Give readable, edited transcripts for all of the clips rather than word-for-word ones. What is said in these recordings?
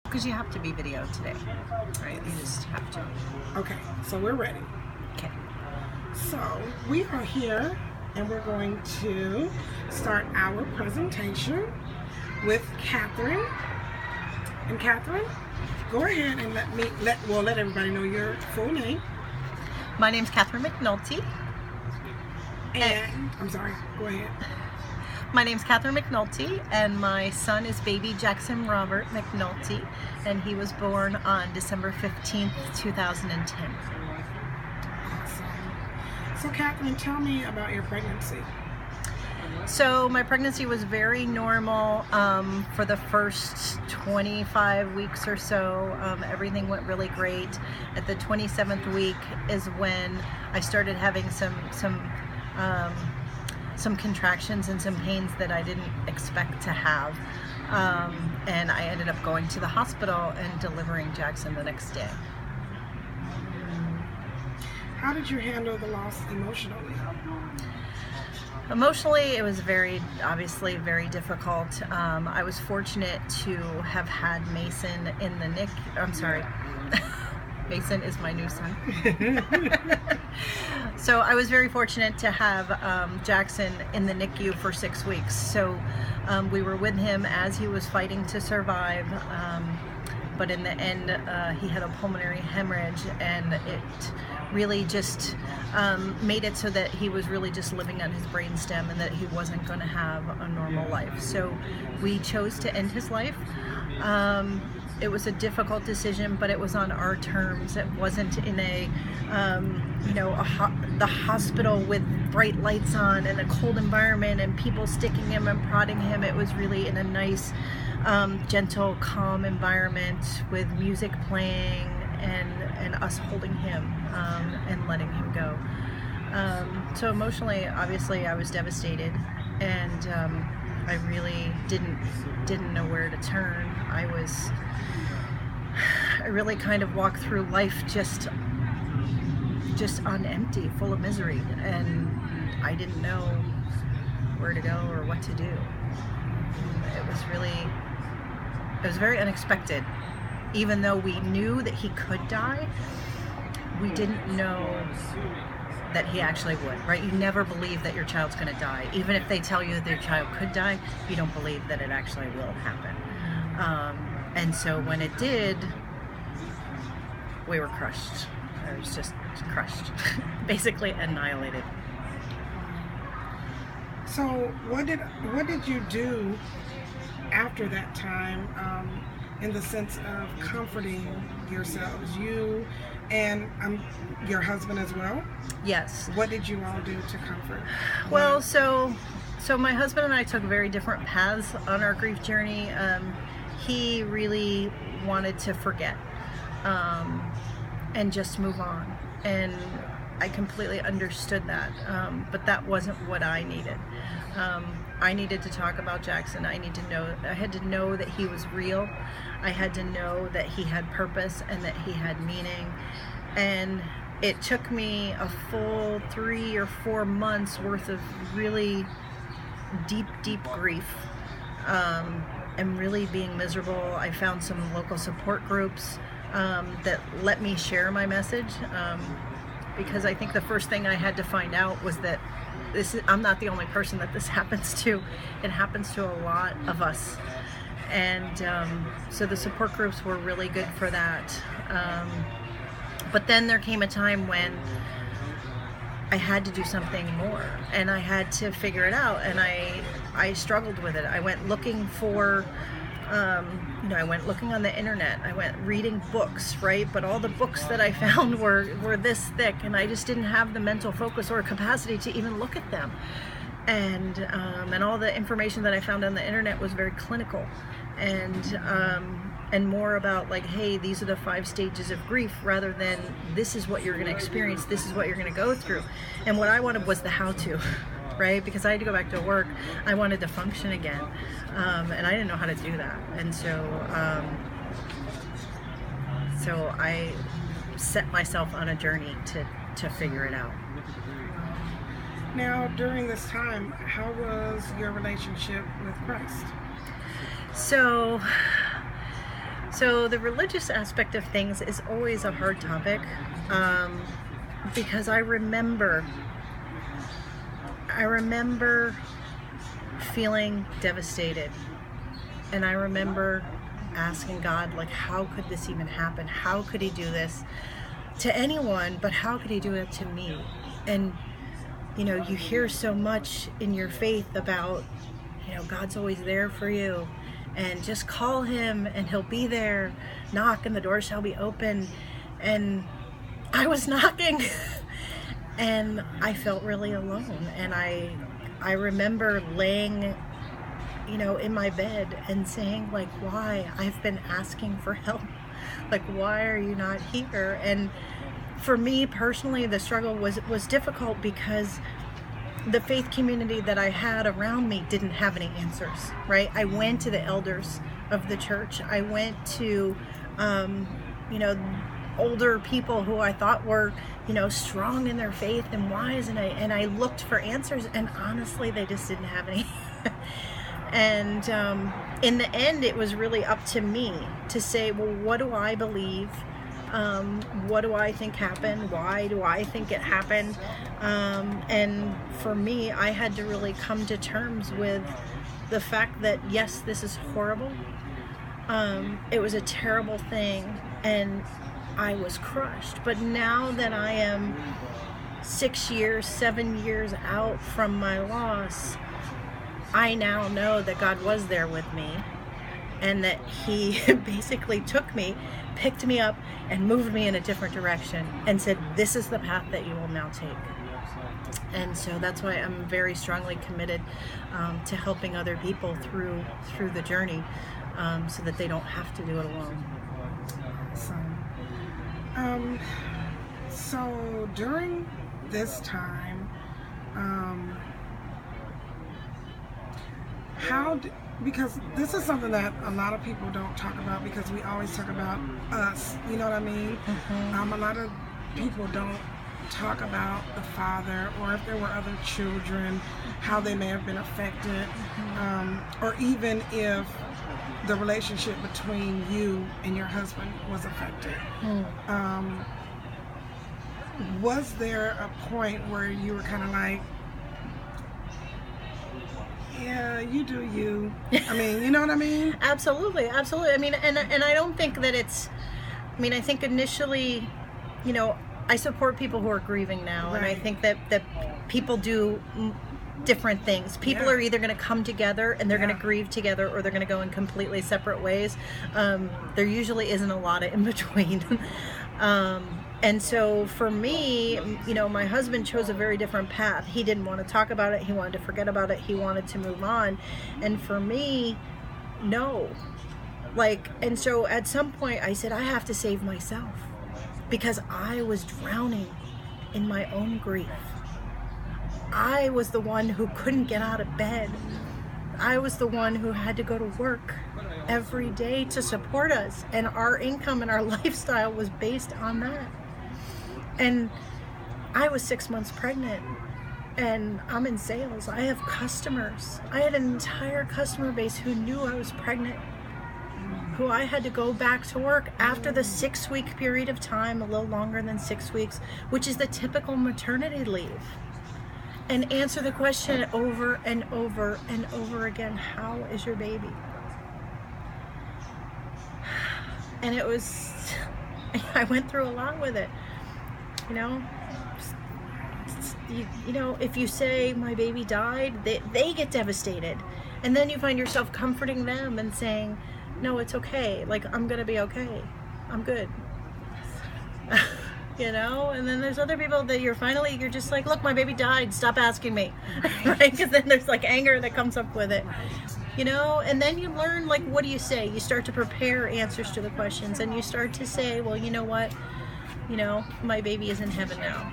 Because you have to be video today, right? You just have to. Okay, so we're ready. Okay. So we are here and we're going to start our presentation with Catherine. And Catherine, go ahead and let everybody know your full name. My name's Catherine McNulty. And I'm sorry, go ahead. My name's Catherine McNulty, and my son is baby Jackson Robert McNulty, and he was born on December 15th, 2010. Awesome. So Catherine, tell me about your pregnancy. So my pregnancy was very normal for the first 25 weeks or so. Everything went really great. At the 27th week is when I started having some contractions and some pains that I didn't expect to have. And I ended up going to the hospital and delivering Jackson the next day. How did you handle the loss emotionally? Emotionally, it was obviously very difficult. I was fortunate to have had Mason in the NICU. I'm sorry. Mason is my new son. So I was very fortunate to have Jackson in the NICU for 6 weeks. So we were with him as he was fighting to survive. But in the end, he had a pulmonary hemorrhage, and it really just made it so that he was really just living on his brainstem and that he wasn't going to have a normal life. So we chose to end his life. It was a difficult decision, but it was on our terms. It wasn't in the hospital with bright lights on and a cold environment and people sticking him and prodding him. It was really in a nice, gentle, calm environment with music playing and us holding him and letting him go. So emotionally, obviously, I was devastated, and I really didn't know where to turn. I really kind of walked through life just on empty, full of misery, and I didn't know where to go or what to do. It was very unexpected. Even though we knew that he could die, we didn't know that he actually would, right? You never believe that your child's going to die. Even if they tell you that their child could die, you don't believe that it actually will happen. And so when it did, we were crushed. I was just crushed, basically annihilated. So what did you do after that time, in the sense of comforting yourselves, you and your husband as well? Yes. What did you all do to comfort? Well, so my husband and I took very different paths on our grief journey. He really wanted to forget and just move on, and I completely understood that, but that wasn't what I needed. I needed to talk about Jackson. I had to know that he was real. I had to know that he had purpose and that he had meaning. And it took me a full 3 or 4 months worth of really deep grief, and really being miserable. I found some local support groups that let me share my message, because I think the first thing I had to find out was that I'm not the only person that this happens to. It happens to a lot of us. And so the support groups were really good for that. But then there came a time when I had to do something more, and I had to figure it out, and I struggled with it. I went looking for, I went looking on the internet. I went reading books, right? But all the books that I found were this thick, and I just didn't have the mental focus or capacity to even look at them. And all the information that I found on the internet was very clinical, and more about like, hey, these are the 5 stages of grief, rather than this is what you're going to experience, this is what you're going to go through. And what I wanted was the how-to, right? Because I had to go back to work. I wanted to function again, and I didn't know how to do that. And so I set myself on a journey to figure it out. Now, during this time, how So the religious aspect of things is always a hard topic, because I remember feeling devastated, and I remember asking God, like, how could this even happen? How could he do this to anyone, but how could he do it to me? And you hear so much in your faith about, God's always there for you, and just call him and he'll be there. Knock and the door shall be open. And I was knocking and I felt really alone. And I remember laying, in my bed and saying, like, why? I've been asking for help. Like, why are you not here? And for me personally, the struggle was difficult because the faith community that I had around me didn't have any answers, right? I went to the elders of the church. I went to, older people who I thought were, strong in their faith and wise, and I looked for answers, and honestly, they just didn't have any. And in the end, it was really up to me to say, well, what do I believe? What do I think happened? Why do I think it happened? And for me, I had to really come to terms with the fact that, yes, this is horrible. It was a terrible thing, and I was crushed. But now that I am 7 years out from my loss, I now know that God was there with me, and that he basically took me, picked me up, and moved me in a different direction and said, this is the path that you will now take. And so that's why I'm very strongly committed to helping other people through the journey, so that they don't have to do it alone. So during this time, because this is something that a lot of people don't talk about, because we always talk about us, you know what I mean? Mm-hmm. A lot of people don't talk about the father, or if there were other children, how they may have been affected, or even if the relationship between you and your husband was affected. Was there a point where you were kind of like, yeah, you do you. I mean, you know what I mean? Absolutely. I mean, and I don't think that I think initially, I support people who are grieving now, right. And I think that people do different things. People are either going to come together and they're going to grieve together, or they're going to go in completely separate ways. There usually isn't a lot of in between. And so for me, my husband chose a very different path. He didn't want to talk about it. He wanted to forget about it. He wanted to move on. And for me, no. And so at some point I said, I have to save myself, because I was drowning in my own grief. I was the one who couldn't get out of bed. I was the one who had to go to work every day to support us. And our income and our lifestyle was based on that. And I was 6 months pregnant, and I'm in sales. I have customers. I had an entire customer base who knew I was pregnant, who I had to go back to work after the 6-week period of time, a little longer than 6 weeks, which is the typical maternity leave, and answer the question over and over and over again, how is your baby? And it was, I went through a lot with it. If you say my baby died, they get devastated, and then you find yourself comforting them and saying, no, it's okay, I'm gonna be okay, I'm good. And then there's other people that you're just like, look, my baby died, stop asking me. Right? Because then there's anger that comes up with it. And then you learn, what do you say? You start to prepare answers to the questions, and you start to say, well, you know what? My baby is in heaven now.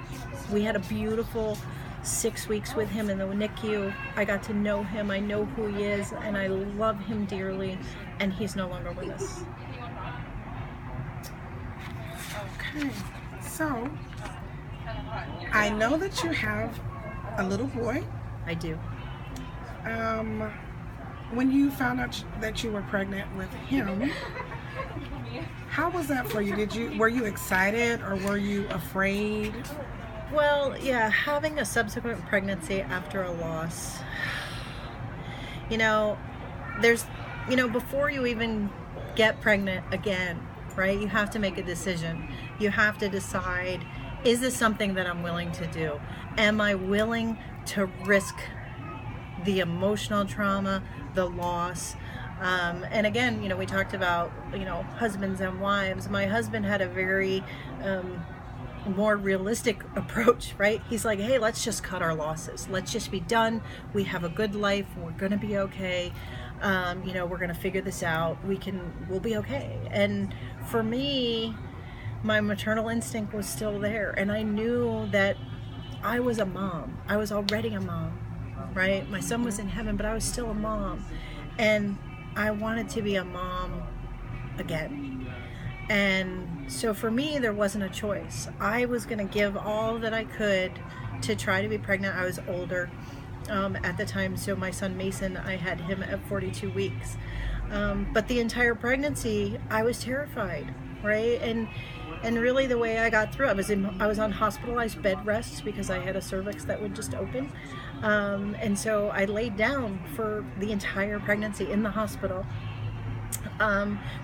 We had a beautiful 6 weeks with him in the NICU. I got to know him. I know who he is, and I love him dearly, and he's no longer with us. Okay, so I know that you have a little boy. I do. When you found out that you were pregnant with him, How was that for you? Were you excited or were you afraid? Well, yeah, having a subsequent pregnancy after a loss, you know, there's, before you even get pregnant again, right, you have to make a decision. You have to decide, is this something that I'm willing to do? Am I willing to risk the emotional trauma, the loss? And again, we talked about, husbands and wives. My husband had a very more realistic approach, right? He's like, hey, let's just cut our losses. Let's just be done. We have a good life. We're going to be okay. We're going to figure this out. We'll be okay. And for me, my maternal instinct was still there. And I knew that I was a mom. I was already a mom, right? My son was in heaven, but I was still a mom. And I wanted to be a mom again. And so for me, there wasn't a choice. I was going to give all that I could to try to be pregnant. I was older at the time. So my son Mason, I had him at 42 weeks. But the entire pregnancy, I was terrified, right? And really the way I got through, I was on hospitalized bed rests because I had a cervix that would just open. And so I laid down for the entire pregnancy in the hospital.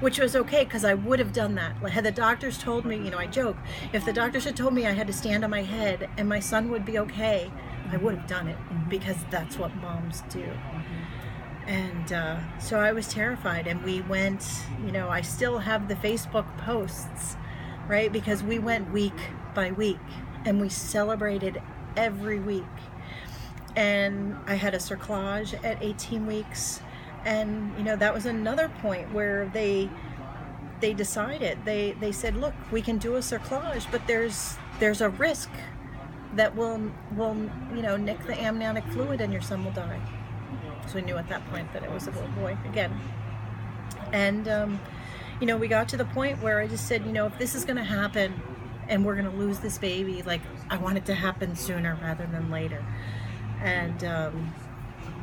Which was okay because I would have done that. Had the doctors told me, I joke, if the doctors had told me I had to stand on my head and my son would be okay, I would have done it because that's what moms do. And so I was terrified, and we went, I still have the Facebook posts, right? Because we went week by week and we celebrated every week. And I had a cerclage at 18 weeks. And that was another point where they decided, they said, look, we can do a cerclage, but there's a risk that will nick the amniotic fluid and your son will die. So we knew at that point that it was a little boy again. And we got to the point where I just said, if this is going to happen and we're going to lose this baby, like, I want it to happen sooner rather than later. And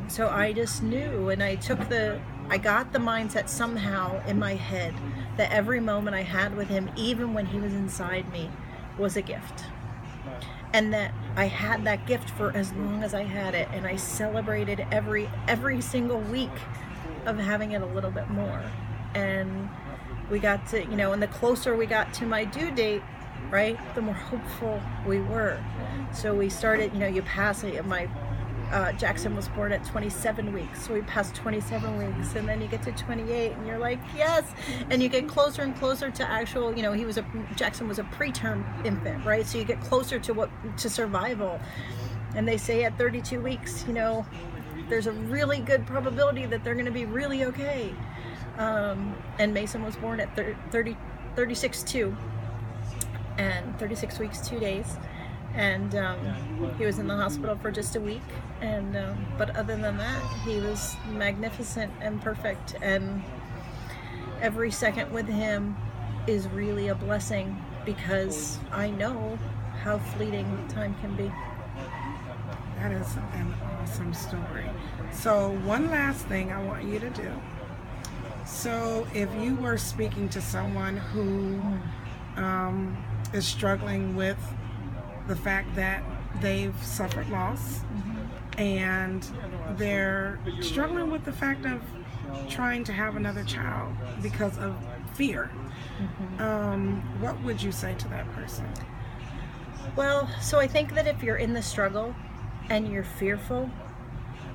so I just knew, and I got the mindset somehow in my head that every moment I had with him, even when he was inside me, was a gift. And that I had that gift for as long as I had it, and I celebrated every single week of having it a little bit more. And we got to, and the closer we got to my due date, right, the more hopeful we were. So we started, you pass it, Jackson was born at 27 weeks, so we passed 27 weeks, and then you get to 28 and you're like, yes, and you get closer and closer to actual, Jackson was a preterm infant, right? So you get closer to survival. And they say at 32 weeks, there's a really good probability that they're going to be really okay. And Mason was born at 36 weeks 2 days. And he was in the hospital for just a week, and but other than that, he was magnificent and perfect, and every second with him is really a blessing because I know how fleeting time can be. That is an awesome story. So one last thing I want you to do. So if you were speaking to someone who is struggling with the fact that they've suffered loss, and they're struggling with the fact of trying to have another child because of fear, what would you say to that person? Well, so I think that if you're in the struggle and you're fearful,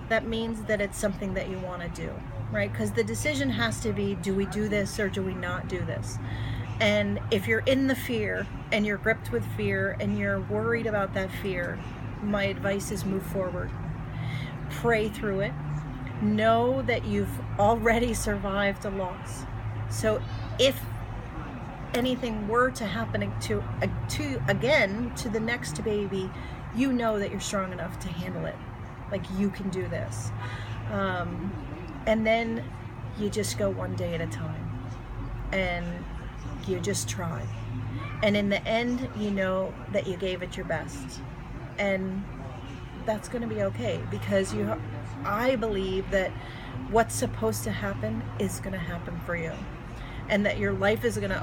that means that it's something that you want to do, right? Because the decision has to be, do we do this or do we not do this? And if you're in the fear and you're gripped with fear and you're worried about that fear, my advice is move forward. Pray through it. Know that you've already survived a loss. So if anything were to happen to the next baby, you know that you're strong enough to handle it. Like, you can do this. And then you just go one day at a time. And you just try. And in the end, you know that you gave it your best. And that's going to be okay, because I believe that what's supposed to happen is going to happen for you. and that your life is going to